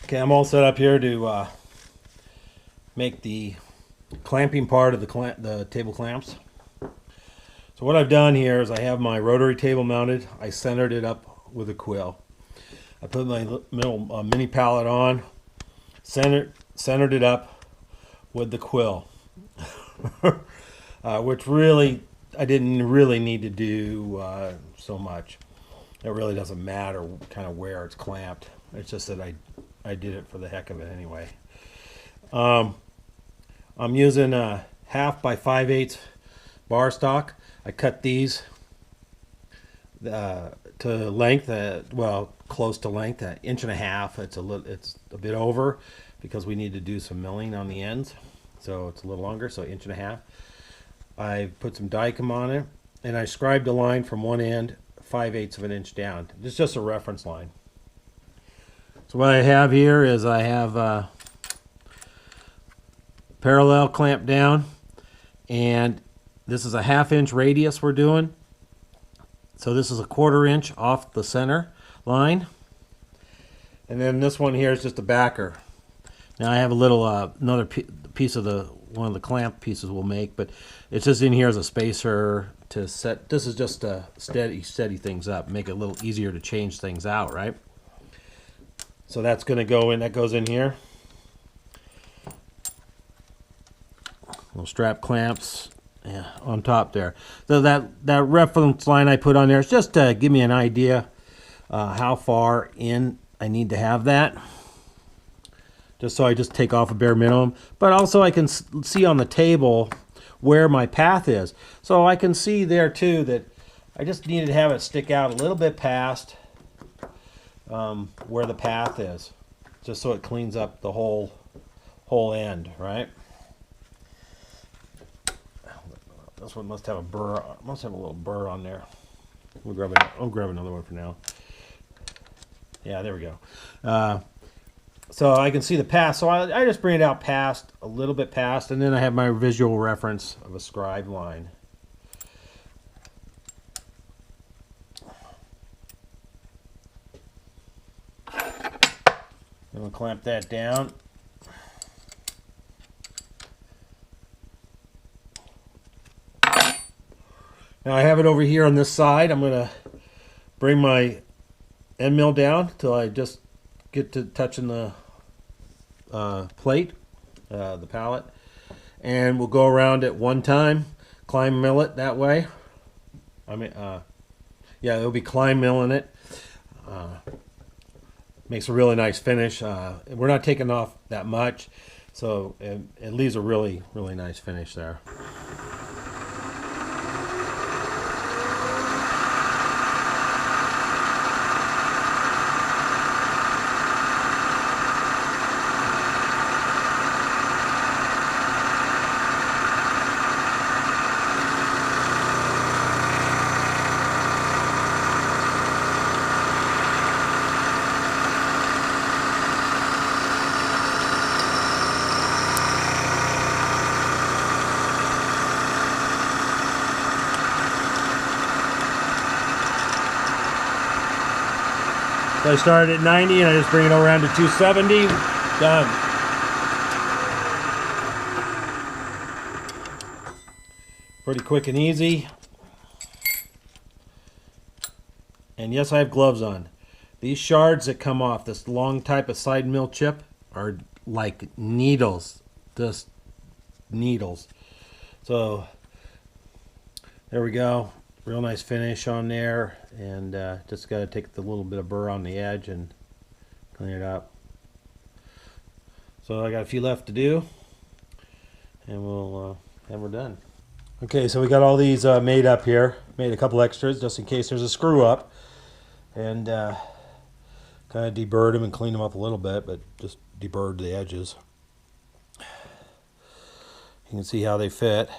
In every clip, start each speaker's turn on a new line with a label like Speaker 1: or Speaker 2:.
Speaker 1: Okay, I'm all set up here to make the clamping part of the table clamps. So what I've done here is I have my rotary table mounted. I centered it up with a quill. I put my middle mini pallet on, centered it up with the quill, which really I didn't really need to do so much. It really doesn't matter kind of where it's clamped. It's just that I did it for the heck of it anyway. I'm using a 1/2 by 5/8 bar stock. I cut these to length, well, close to length, 1.5 inches. It's a bit over because we need to do some milling on the ends, so it's a little longer. So 1.5 inches. I put some Dykem on it, and I scribed a line from one end 5/8 of an inch down. It's just a reference line. So what I have here is I have parallel clamp down, and this is a 1/2 inch radius we're doing. So this is a 1/4 inch off the center line, and then this one here is just a backer. Now I have a little another piece of one of the clamp pieces we'll make, but it's just in here as a spacer to set. This is just to steady things up, make it a little easier to change things out, right? So that's going to go in. That goes in here. Little strap clamps, yeah, on top there. So that reference line I put on there is just to give me an idea how far in I need to have that. Just so I just take off a bare minimum. But also I can see on the table where my path is. So I can see there too that I just needed to have it stick out a little bit past where the path is. Just so it cleans up the whole end, right? This one must have a burr. Must have a little burr on there. I'll grab another one for now. Yeah, there we go. So I can see the path. So I just bring it out past, a little bit past, and then I have my visual reference of a scribed line. Then we'll clamp that down. Now I have it over here on this side. I'm going to bring my end mill down till I just get to touching the plate, the pallet. And we'll go around it one time, climb mill it that way. Yeah, it'll be climb milling it. Makes a really nice finish. We're not taking off that much, so it leaves a really, really nice finish there. So I started at 90 and I just bring it around to 270. Done. Pretty quick and easy. And yes, I have gloves on. These shards that come off this long type of side mill chip are like needles. Just needles. So there we go. Real nice finish on there, and just got to take the little bit of burr on the edge and clean it up. So I got a few left to do, and we're done. Okay, so we got all these made up here. Made a couple extras just in case there's a screw up, and kind of deburred them and cleaned them up a little bit, but just deburred the edges. You can see how they fit.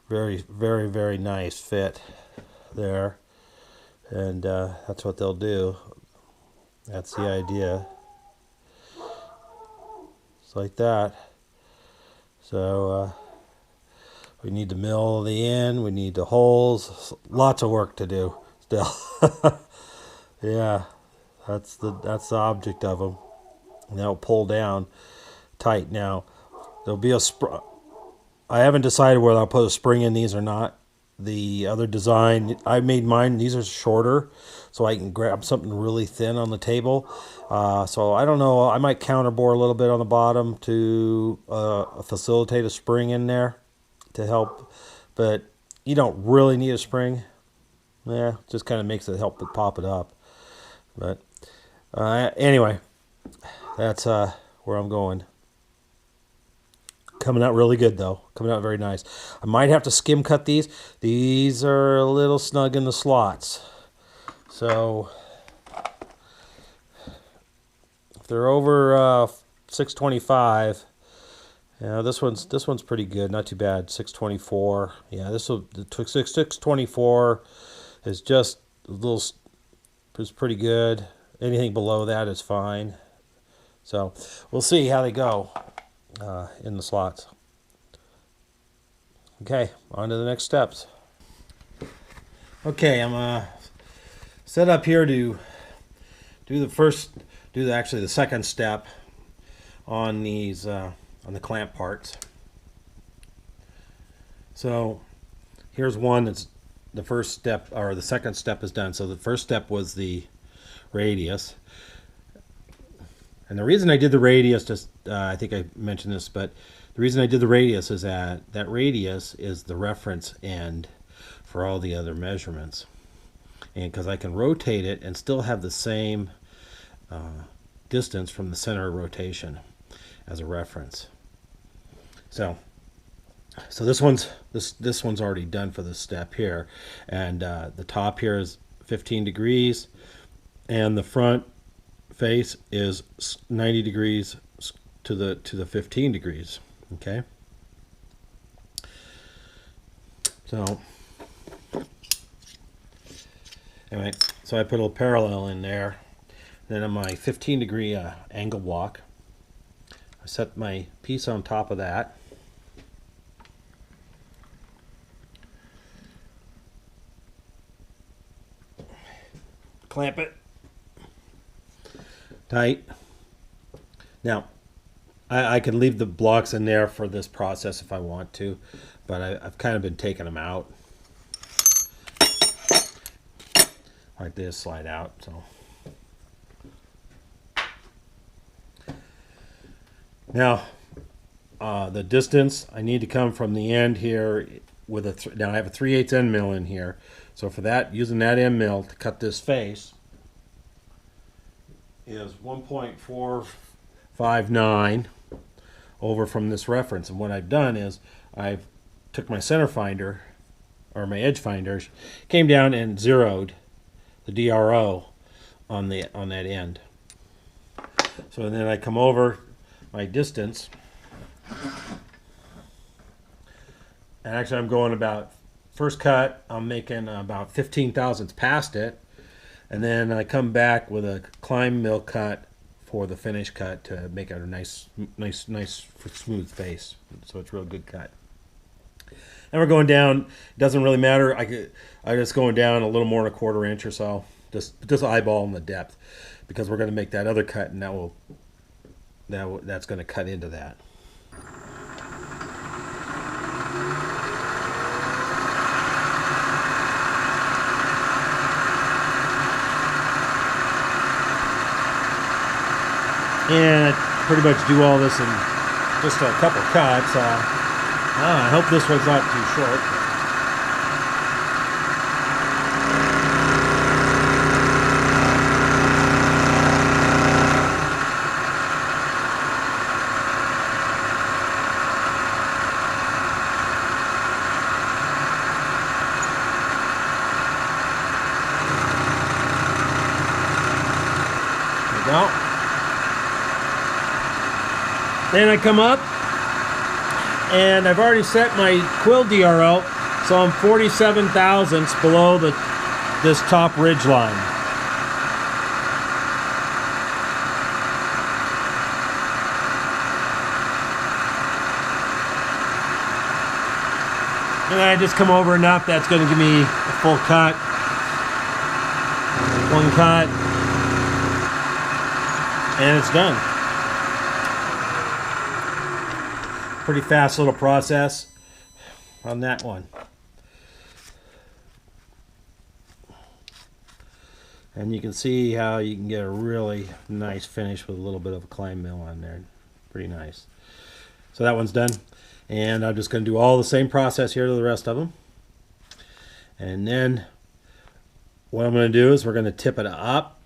Speaker 1: Very, very, very nice fit there, and that's what they'll do. That's the idea. It's like that. So we need to mill the end, we need the holes, lots of work to do still. Yeah, That's the object of them. And that'll pull down tight. Now there'll be I haven't decided whether I'll put a spring in these or not. The other design, I made mine, these are shorter, so I can grab something really thin on the table. So I don't know, I might counterbore a little bit on the bottom to facilitate a spring in there to help. But you don't really need a spring. Yeah, just kind of makes it help it pop it up. But anyway, that's where I'm going. Coming out really good though. Coming out very nice. I might have to skim cut these. These are a little snug in the slots. So if they're over 625, yeah, this one's pretty good. Not too bad. 624. Yeah, the 624 is just a little is pretty good. Anything below that is fine. So we'll see how they go in the slots. Okay, on to the next steps. Okay, I'm set up here to actually the second step on these on the clamp parts. So here's one that's the first step, or the second step is done. So the first step was the radius. And the reason I did the radius, just I think I mentioned this, but the reason I did the radius is that radius is the reference end for all the other measurements. And because I can rotate it and still have the same distance from the center of rotation as a reference. So this one's already done for this step here, and the top here is 15 degrees, and the front face is 90 degrees to the 15 degrees. Okay. So anyway, so I put a little parallel in there. Then on my 15 degree angle block, I set my piece on top of that. Clamp it tight. Now, I can leave the blocks in there for this process if I want to, but I've kind of been taking them out. Like this, slide out. So now, the distance I need to come from the end here with a now I have a 3/8 end mill in here. So for that, using that end mill to cut this face is 1.459 over from this reference. And what I've done is I've took my center finder, or my edge finders, came down and zeroed the DRO on that end. So then I come over my distance, and actually I'm going about, first cut I'm making about 15 thousandths past it, and then I come back with a climb mill cut for the finish cut to make it a nice smooth face. So it's a real good cut. And we're going down. It doesn't really matter. I'm just going down a little more than a 1/4 inch or so, just eyeballing the depth, because we're going to make that other cut, and that's going to cut into that. And I pretty much do all this in just a couple cuts. I hope this one's not too short. There we go. Then I come up, and I've already set my quill DRO, so I'm 47 thousandths below this top ridge line. And I just come over enough that's going to give me a full cut. One cut. And it's done. Pretty fast little process on that one. And you can see how you can get a really nice finish with a little bit of a climb mill on there. Pretty nice. So that one's done. And I'm just going to do all the same process here to the rest of them. And then what I'm going to do is we're going to tip it up,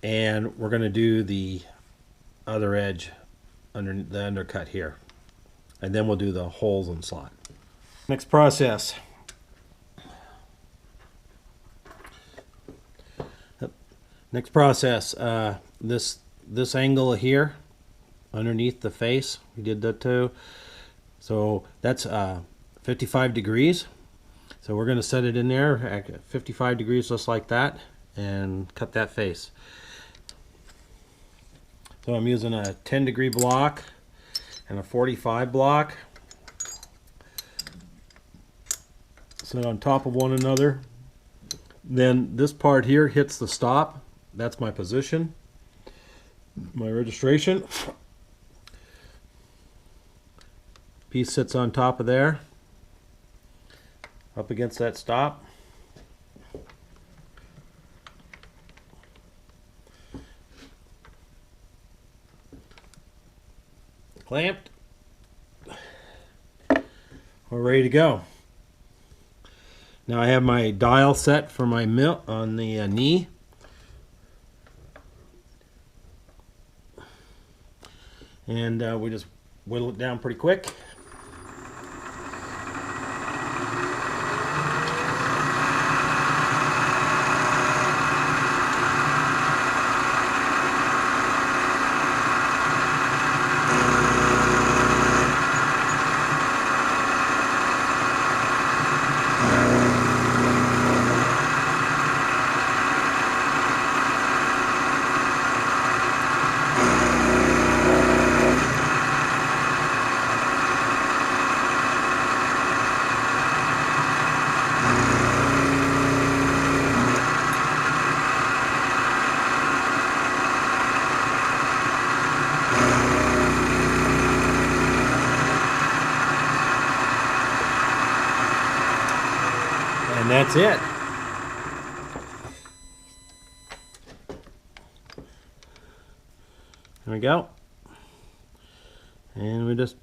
Speaker 1: and we're going to do the other edge under the undercut here. And then we'll do the holes and slot. Next process. Next process, this angle here underneath the face, we did that too. So that's 55 degrees. So we're going to set it in there at 55 degrees just like that and cut that face. So I'm using a 10 degree block and a 45 block. Set on top of one another. Then this part here hits the stop. That's my position, my registration. Piece sits on top of there, up against that stop. Clamped. We're ready to go. Now I have my dial set for my mill on the knee. And we just whittle it down pretty quick. And that's it. There we go. And we just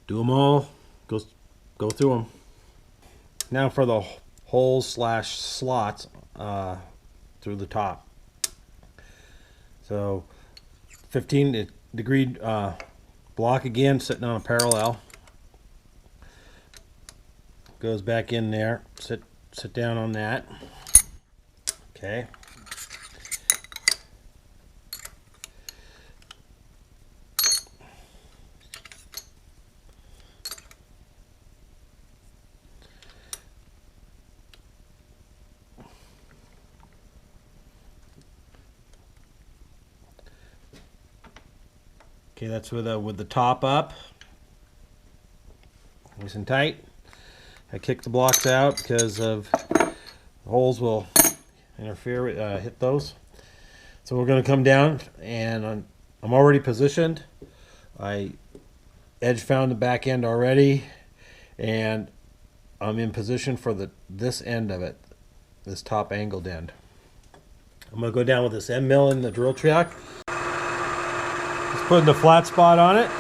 Speaker 1: do them all, go through them. Now for the holes slash slots through the top. So 15 degree block again, sitting on a parallel. Goes back in there, sit down on that. Okay. Okay, that's with the top up, nice and tight. I kick the blocks out because of the holes will interfere with hit those. So we're going to come down, and I'm already positioned. I edge found the back end already, and I'm in position for this end of it, this top angled end. I'm going to go down with this end mill in the drill track. Just putting the flat spot on it.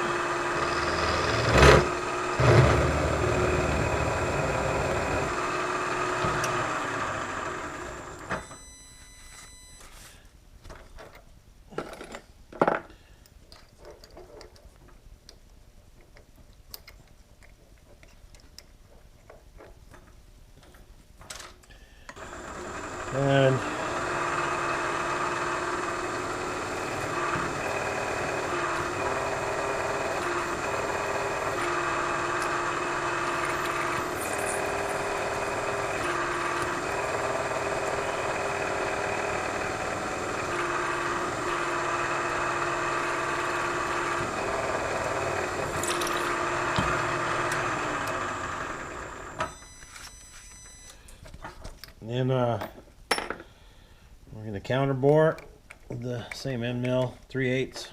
Speaker 1: And then we're going to counter bore the same end mill, 3/8.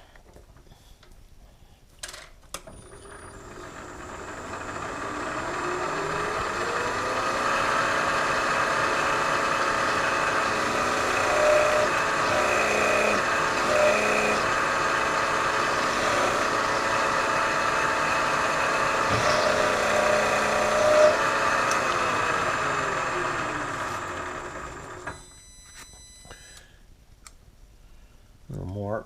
Speaker 1: A little more.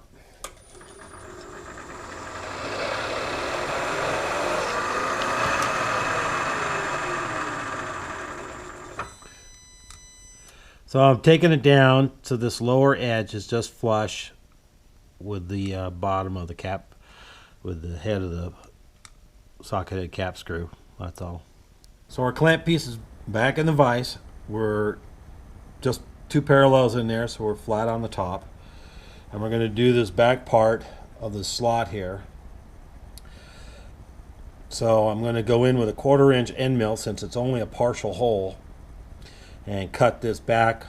Speaker 1: So I'm taking it down so this lower edge is just flush with the bottom of the cap, with the head of the socket cap screw. That's all. So our clamp piece is back in the vise. We're just 2 parallels in there, so we're flat on the top. And we're going to do this back part of the slot here. So I'm going to go in with a 1/4 inch end mill, since it's only a partial hole, and cut this back,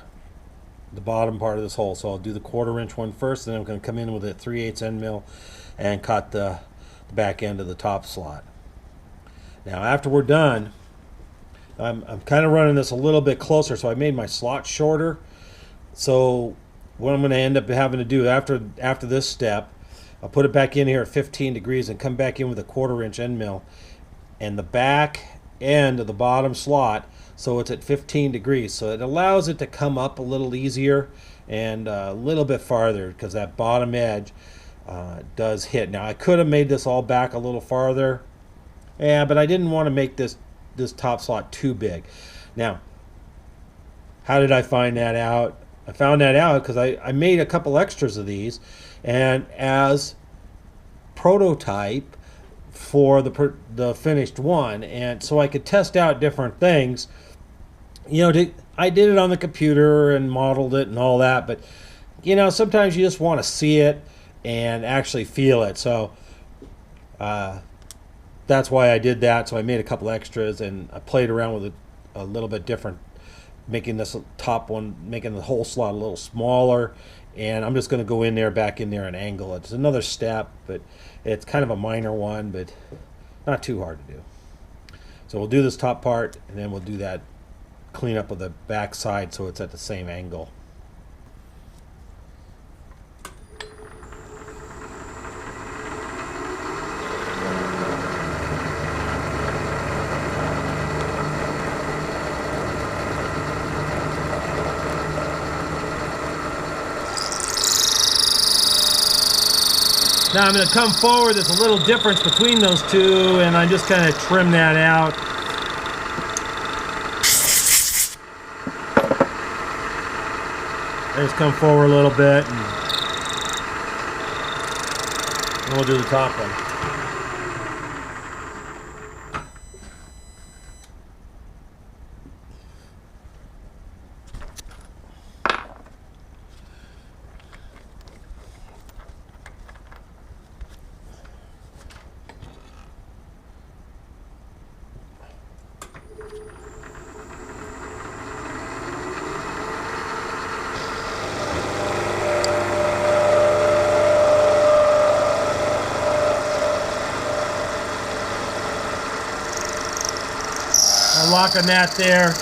Speaker 1: the bottom part of this hole. So I'll do the 1/4 inch one first, and then I'm going to come in with a 3/8 end mill and cut the back end of the top slot. Now after we're done, I'm kind of running this a little bit closer, so I made my slot shorter. So what I'm going to end up having to do after this step, I'll put it back in here at 15 degrees and come back in with a 1/4 inch end mill and the back end of the bottom slot, so it's at 15 degrees. So it allows it to come up a little easier and a little bit farther, because that bottom edge does hit. Now I could have made this all back a little farther, yeah, but I didn't want to make this top slot too big. Now, how did I find that out? I found that out because I made a couple extras of these, and as prototype for the finished one, and so I could test out different things. You know, I did it on the computer and modeled it and all that, but you know, sometimes you just want to see it and actually feel it. So that's why I did that. So I made a couple extras and I played around with it a little bit different, making this top one, making the whole slot a little smaller. And I'm just going to go in there, back in there, and angle it. It's another step, but it's kind of a minor one, but not too hard to do. So we'll do this top part, and then we'll do that cleanup of the back side so it's at the same angle. Now I'm going to come forward. There's a little difference between those two, and I just kind of trim that out. I just come forward a little bit, and we'll do the top one. Locking that there,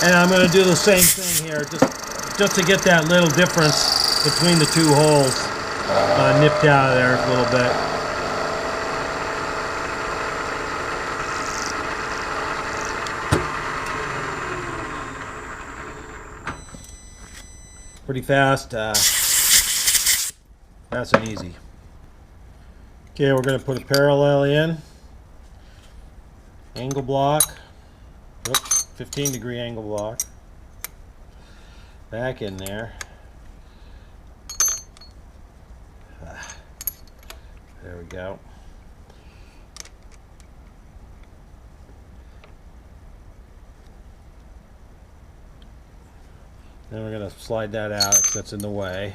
Speaker 1: and I'm going to do the same thing here, just to get that little difference between the two holes nipped out of there a little bit. Pretty fast, fast and easy. Okay, we're going to put a parallel in, angle block. 15-degree angle block. Back in there. There we go. Then we're going to slide that out because that's in the way.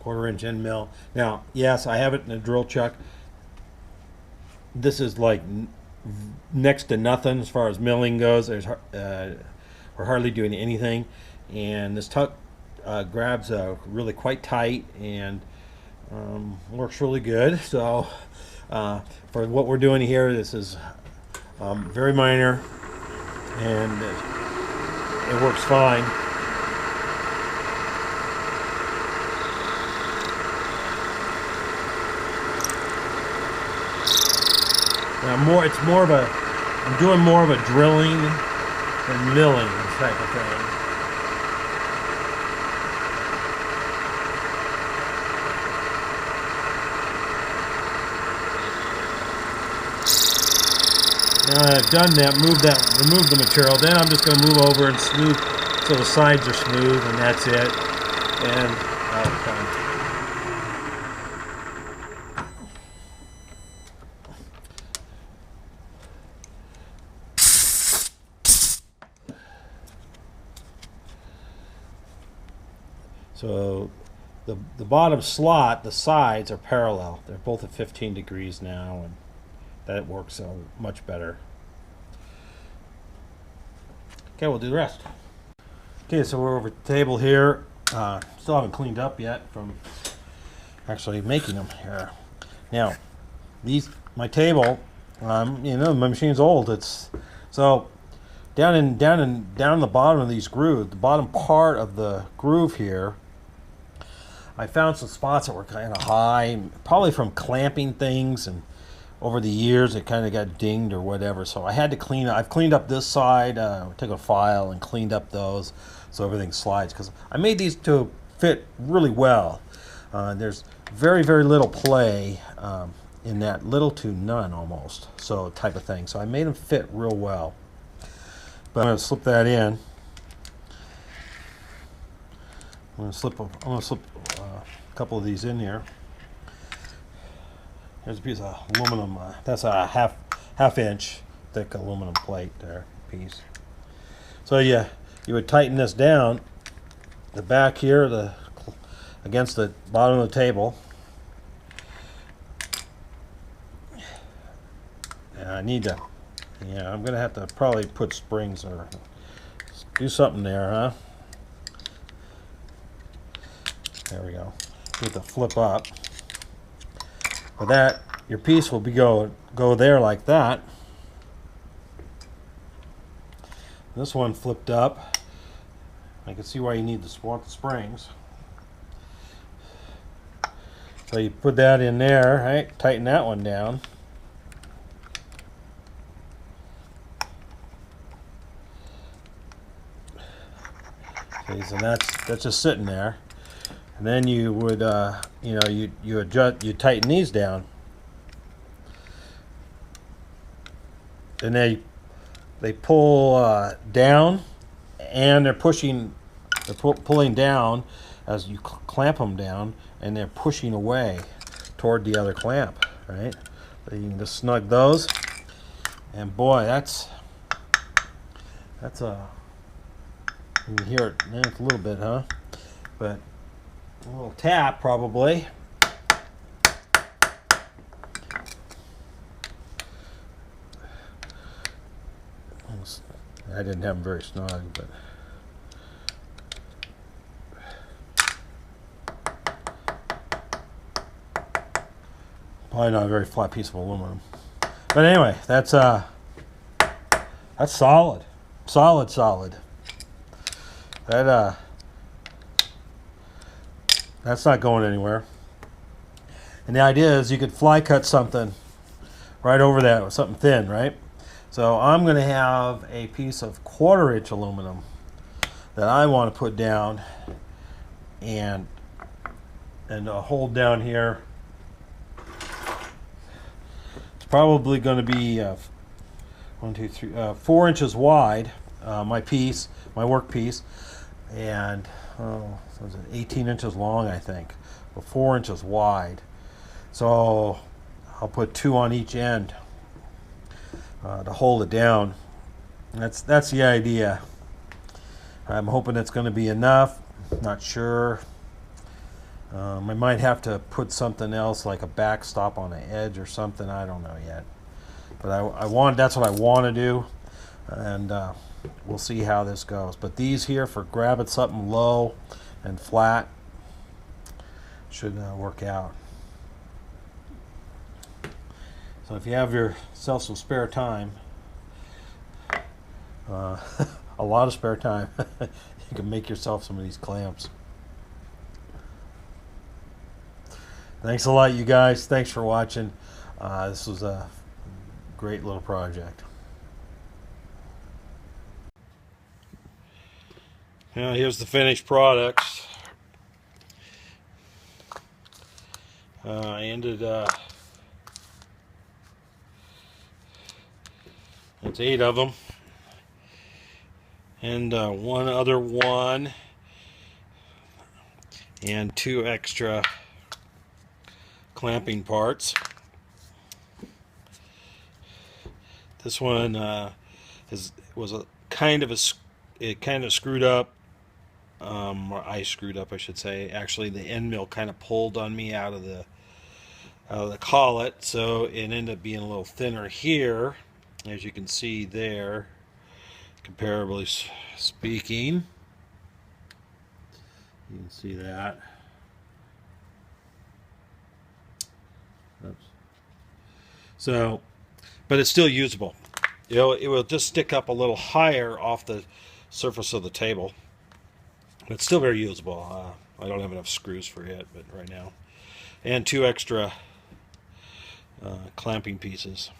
Speaker 1: 1/4 inch end mill. Now, yes, I have it in a drill chuck. This is like next to nothing as far as milling goes. There's or hardly doing anything. And this tuck grabs really quite tight and works really good. So for what we're doing here, this is very minor, and it works fine. Now it's more of a, I'm doing more of a drilling and milling type of thing. Now that I've done that, remove the material, then I'm just going to move over and smooth so the sides are smooth, and that's it. And done. So the bottom slot, the sides are parallel. They're both at 15 degrees now, and that works much better. Okay, we'll do the rest. Okay, so we're over the table here. Still haven't cleaned up yet from actually making them here. Now, my table, my machine's old. It's so down the bottom of these grooves, the bottom part of the groove here, I found some spots that were kind of high, probably from clamping things, and over the years it kind of got dinged or whatever. So I had to clean up. I've cleaned up this side, took a file and cleaned up those so everything slides, because I made these to fit really well. There's very, very little play in that, little to none almost, so type of thing. So I made them fit real well. But I'm going to slip that in. I'm going to slip a couple of these in here. Here's a piece of aluminum. That's a half inch thick aluminum plate there piece. So you would tighten this down, the back here, against the bottom of the table. And I'm gonna have to probably put springs or do something there, huh? There we go. Get the flip up. For that, your piece will go there like that. This one flipped up. I can see why you need the springs. So you put that in there, right? Tighten that one down. Okay, so that's just sitting there. And then you would, you adjust, you tighten these down, and they pull down, and they're pulling down as you clamp them down, and they're pushing away toward the other clamp, right? So you can just snug those, and boy, that's you can hear it. It's a little bit, huh? But a little tap probably. I didn't have them very snug, but probably not a very flat piece of aluminum. But anyway, that's solid. That's not going anywhere. And the idea is you could fly cut something right over that with something thin, right? So I'm going to have a piece of 1/4 inch aluminum that I want to put down and hold down here. It's probably going to be 4 inches wide, my work piece, and so is it 18 inches long, I think, but 4 inches wide. So I'll put 2 on each end to hold it down. That's the idea. I'm hoping it's going to be enough. Not sure. I might have to put something else like a backstop on the edge or something. I don't know yet. But that's what I want to do. And we'll see how this goes. But these here for grabbing something low and flat should work out. So if you have yourself some spare time, a lot of spare time, you can make yourself some of these clamps. Thanks a lot, you guys. Thanks for watching. This was a great little project. Now here's the finished products. I ended it's 8 of them, and one other one, and 2 extra clamping parts. This one was a kind of screwed up, or I screwed up, I should say. Actually, the end mill kind of pulled on me out of the collet, so it ended up being a little thinner here, as you can see there, comparably speaking. You can see that. Oops. So, but it's still usable. You know, it will just stick up a little higher off the surface of the table. It's still very usable. I don't have enough screws for it, but right now, and 2 extra clamping pieces.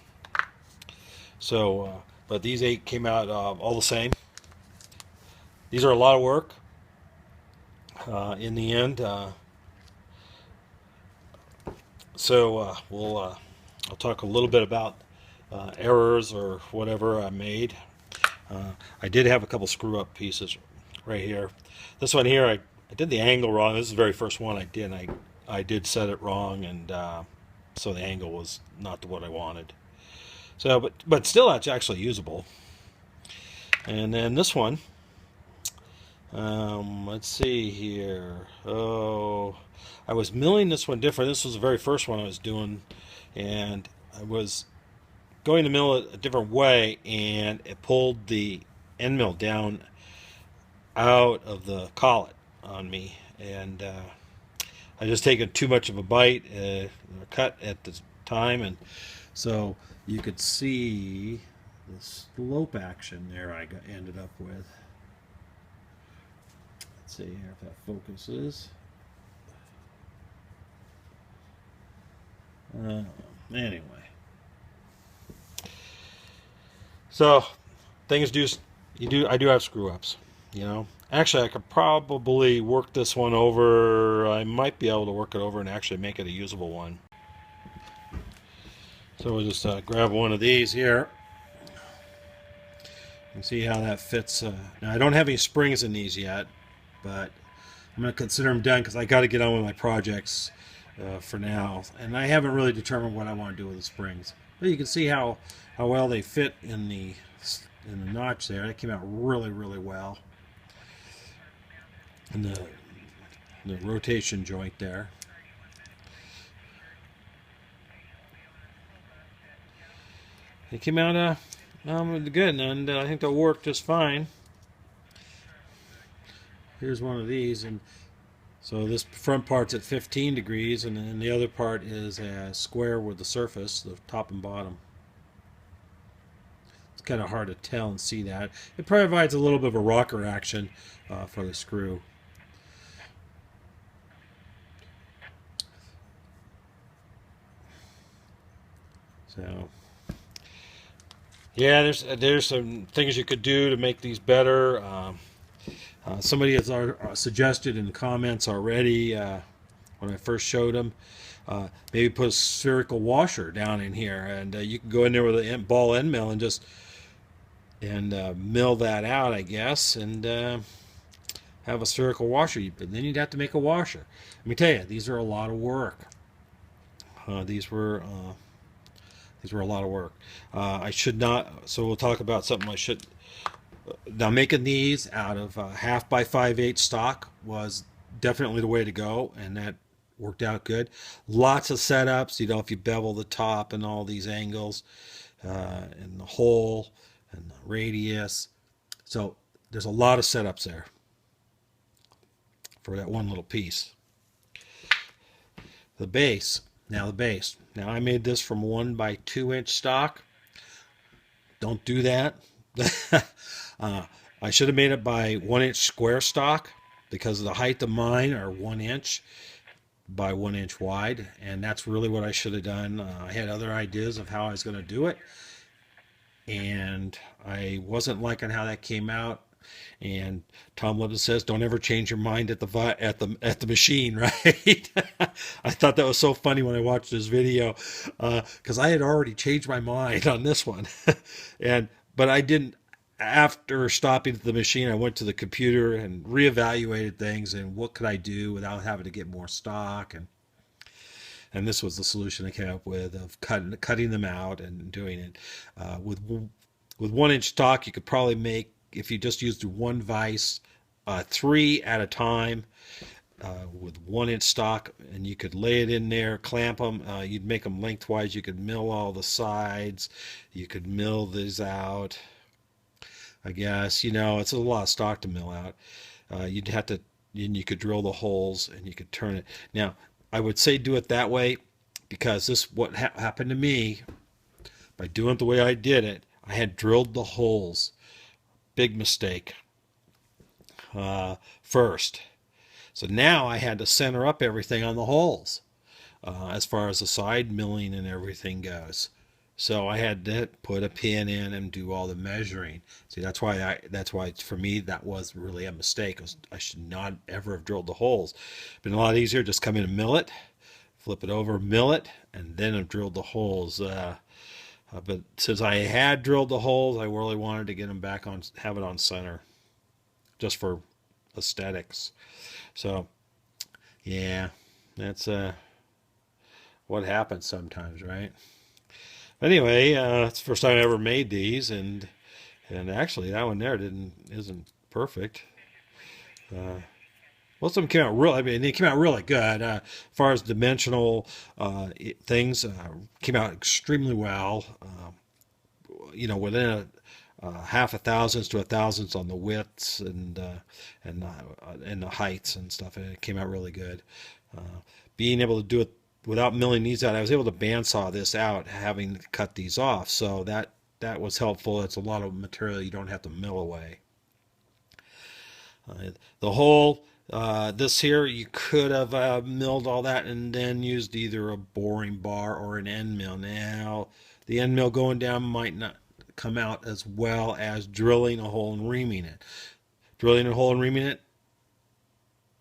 Speaker 1: So, but these 8 came out all the same. These are a lot of work. In the end, I'll talk a little bit about errors or whatever I made. I did have a couple screw up pieces right here. This one here, I did the angle wrong. This is the very first one I did. I did set it wrong, and so the angle was not what I wanted. So, but still, it's actually usable. And then this one, let's see here. Oh, I was milling this one different. This was the very first one I was doing, and I was going to mill it a different way, and it pulled the end mill down out of the collet on me, and I just taken too much of a bite, or cut at the time, and so you could see the slope action there ended up with. Let's see here if that focuses. Anyway, so things I do have screw ups, you know. Actually, I could probably work this one over. I might be able to work it over and actually make it a usable one. So we'll just grab one of these here and see how that fits. Now, I don't have any springs in these yet, but I'm going to consider them done because I got to get on with my projects for now. And I haven't really determined what I want to do with the springs. But you can see how well they fit in the notch there. That came out really, really well. And the rotation joint there. It came out good, and I think they'll work just fine. Here's one of these, and so this front part's at 15 degrees, and then the other part is a square with the surface, the top and bottom. It's kind of hard to tell and see that. It provides a little bit of a rocker action for the screw. So, yeah, there's some things you could do to make these better. Somebody has suggested in the comments already when I first showed them, maybe put a spherical washer down in here, and you can go in there with a ball end mill and just mill that out, I guess, and have a spherical washer. But then you'd have to make a washer. Let me tell you, these are a lot of work. These were a lot of work. I should not. So we'll talk about something I should. Now, making these out of 1/2 by 5/8 stock was definitely the way to go, and that worked out good. Lots of setups, you know, if you bevel the top and all these angles, and the hole and the radius.
Speaker 2: So there's a lot of setups there for that one little piece. The base. Now the base. Now I made this from 1 by 2 inch stock. Don't do that. uh, I should have made it by 1 inch square stock because the height of mine are 1 inch by 1 inch wide, and that's really what I should have done. I had other ideas of how I was going to do it, and I wasn't liking how that came out. And Tom Lippman says, "Don't ever change your mind at the machine." Right? I thought that was so funny when I watched this video because I had already changed my mind on this one, but I didn't. After stopping at the machine, I went to the computer and reevaluated things and what could I do without having to get more stock, and this was the solution I came up with of cutting them out and doing it with 1 inch stock. You could probably make, if you just used one vise, 3 at a time with 1 inch stock, and you could lay it in there, clamp them. You'd make them lengthwise. You could mill all the sides. You could mill these out. I guess, it's a lot of stock to mill out. You'd have to, and you could drill the holes and you could turn it. Now, I would say do it that way because this what happened to me by doing it the way I did it. I had drilled the holes. Big mistake. First. So now I had to center up everything on the holes as far as the side milling and everything goes. So I had to put a pin in and do all the measuring. See, that's why for me that was really a mistake. I should not ever have drilled the holes. Been a lot easier just come in and mill it, flip it over, mill it, and then have drilled the holes. But since I had drilled the holes, I really wanted to get them back on, have it on center, just for aesthetics. So, yeah, that's what happens sometimes, right? Anyway, it's the first time I ever made these, and actually that one there isn't perfect. Uh, Most of them came out really. I mean, they came out really good. As far as dimensional things, came out extremely well. Within half a thousandths to a thousandths on the widths and the heights and stuff. And it came out really good. Uh, Being able to do it without milling these out, I was able to bandsaw this out, having cut these off. So that was helpful. It's a lot of material you don't have to mill away. The hole, this here, you could have milled all that and then used either a boring bar or an end mill. Now, the end mill going down might not come out as well as drilling a hole and reaming it. Drilling a hole and reaming it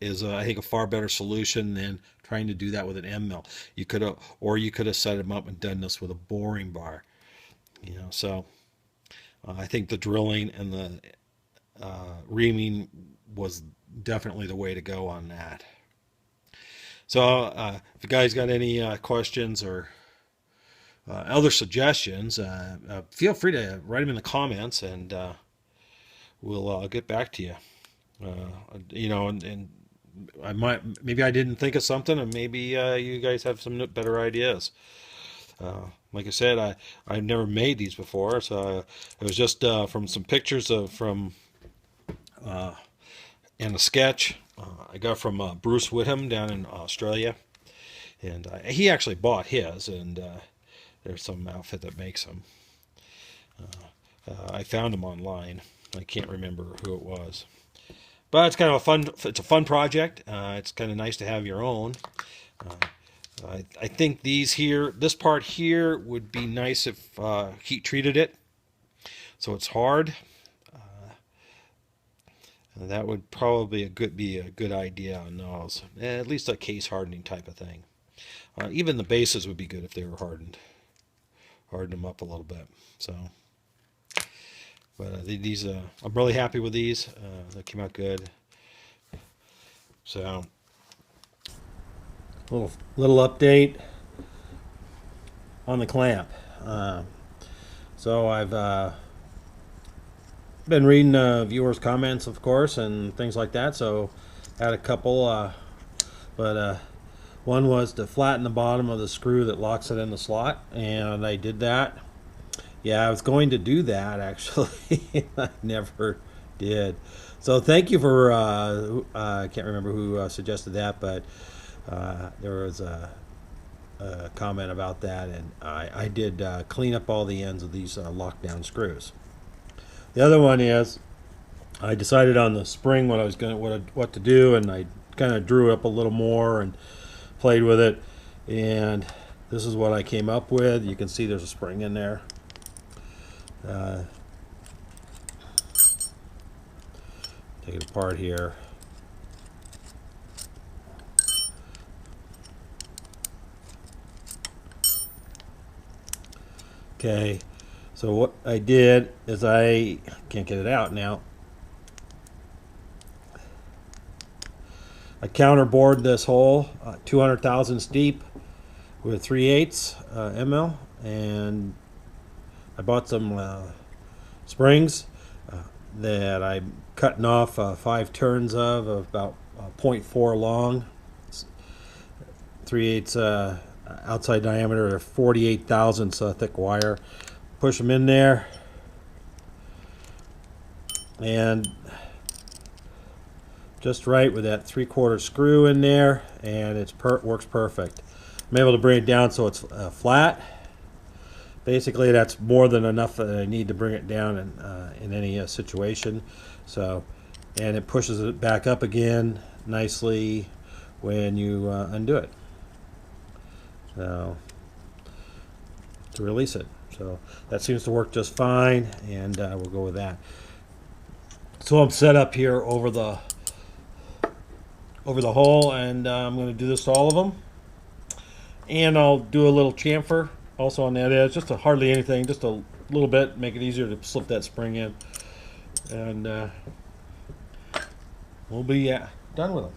Speaker 2: is, I think, a far better solution than trying to do that with an end mill. You could have set them up and done this with a boring bar. So I think the drilling and the reaming was definitely the way to go on that. So if you guys got any questions or other suggestions, feel free to write them in the comments, and we'll get back to you. And maybe I didn't think of something, and maybe you guys have some better ideas. Like I said, I've never made these before, so it was just from some pictures from and a sketch I got from Bruce Whitham down in Australia, and he actually bought his, and there's some outfit that makes them. I found him online. I can't remember who it was, but it's kind of it's a fun project. It's kind of nice to have your own. I think this part here would be nice if heat treated it, so it's hard. That would probably be a good idea on those. At least a case hardening type of thing. Even the bases would be good if they were hardened. Harden them up a little bit. So, but these, I'm really happy with these. They came out good. So,
Speaker 1: little update on the clamp. So I've been reading viewers' comments, of course, and things like that. So had a couple, but one was to flatten the bottom of the screw that locks it in the slot, and I did that. Yeah, I was going to do that actually. I never did. So thank you for, I can't remember who suggested that, but there was a comment about that, and I did clean up all the ends of these lockdown screws. The other one is I decided on the spring what I was going what to do, and I kind of drew up a little more and played with it, and this is what I came up with. You can see there's a spring in there. Take it apart here. Okay, so what I did is I can't get it out now. I counterbored this hole 200 thousandths deep with 3/8 ml, and I bought some springs that I'm cutting off 5 turns of about 0.4 long, 3/8 outside diameter, 48 thousandths thick wire. Push them in there, and just right with that 3/4 screw in there, and it's works perfect. I'm able to bring it down so it's flat. Basically, that's more than enough that I need to bring it down in any situation. So, and it pushes it back up again nicely when you undo it. So, to release it. So that seems to work just fine, and we'll go with that. So I'm set up here over the hole, and I'm going to do this to all of them. And I'll do a little chamfer also on that edge, just hardly anything, just a little bit, make it easier to slip that spring in. And we'll be done with them.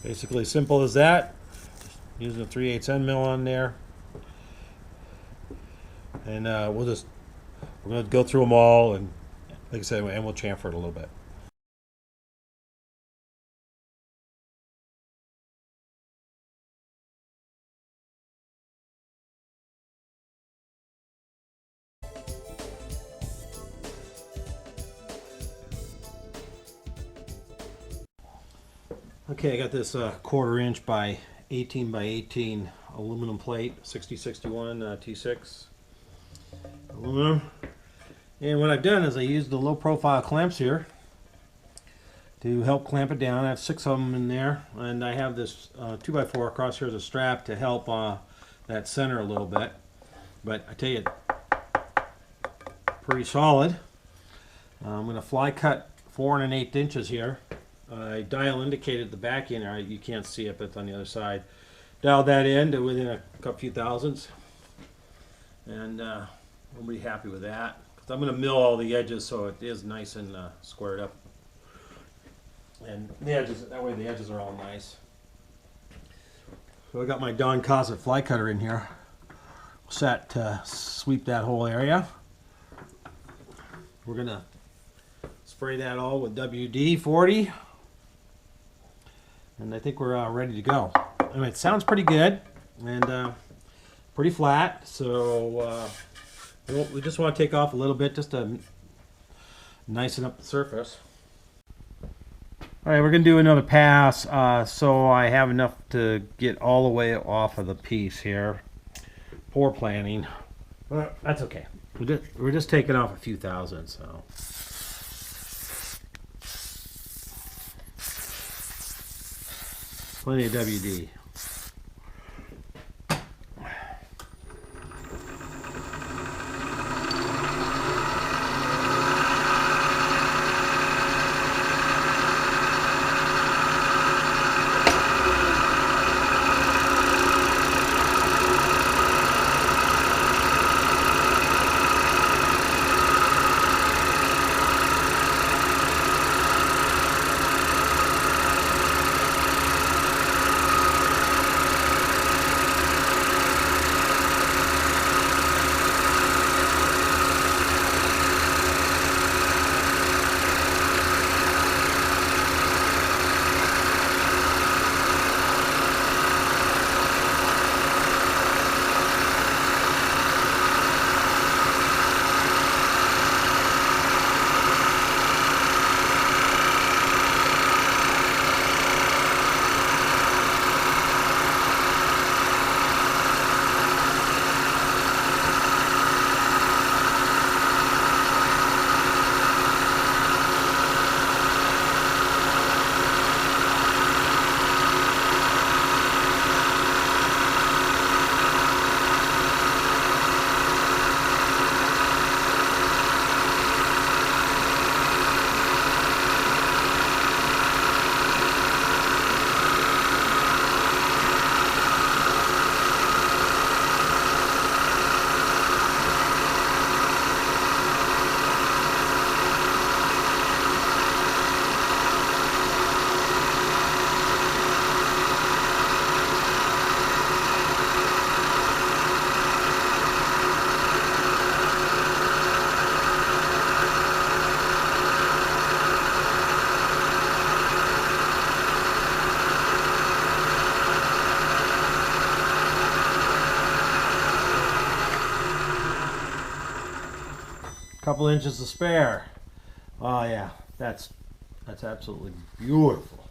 Speaker 1: Basically simple as that. Just using a 3/8 end mill on there, and we're going to go through them all, and like I said, and we'll chamfer it a little bit. Okay, I got this 1/4 inch by 18 by 18 aluminum plate, 6061 T6 aluminum. And what I've done is I used the low profile clamps here to help clamp it down. I have 6 of them in there, and I have this 2x4 across here as a strap to help that center a little bit. But I tell you, pretty solid. I'm going to fly cut 4 1/8 inches here. I dial indicated the back in. You can't see it, but it's on the other side. Dialed that in to within a few thousandths, and we'll be happy with that. Because I'm going to mill all the edges so it is nice and squared up, and the edges, that way the edges are all nice. So I got my Don Cosset fly cutter in here, set to sweep that whole area. We're going to spray that all with WD-40. And I think we're ready to go. I mean, it sounds pretty good and pretty flat. So we just want to take off a little bit just to nicen up the surface. All right, we're going to do another pass. So I have enough to get all the way off of the piece here. Poor planning. But that's okay. We're just taking off a few thousand. So. Plenty of WD. couple inches to spare. Oh yeah, that's absolutely beautiful.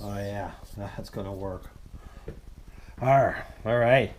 Speaker 1: Oh yeah, that's gonna work. All right.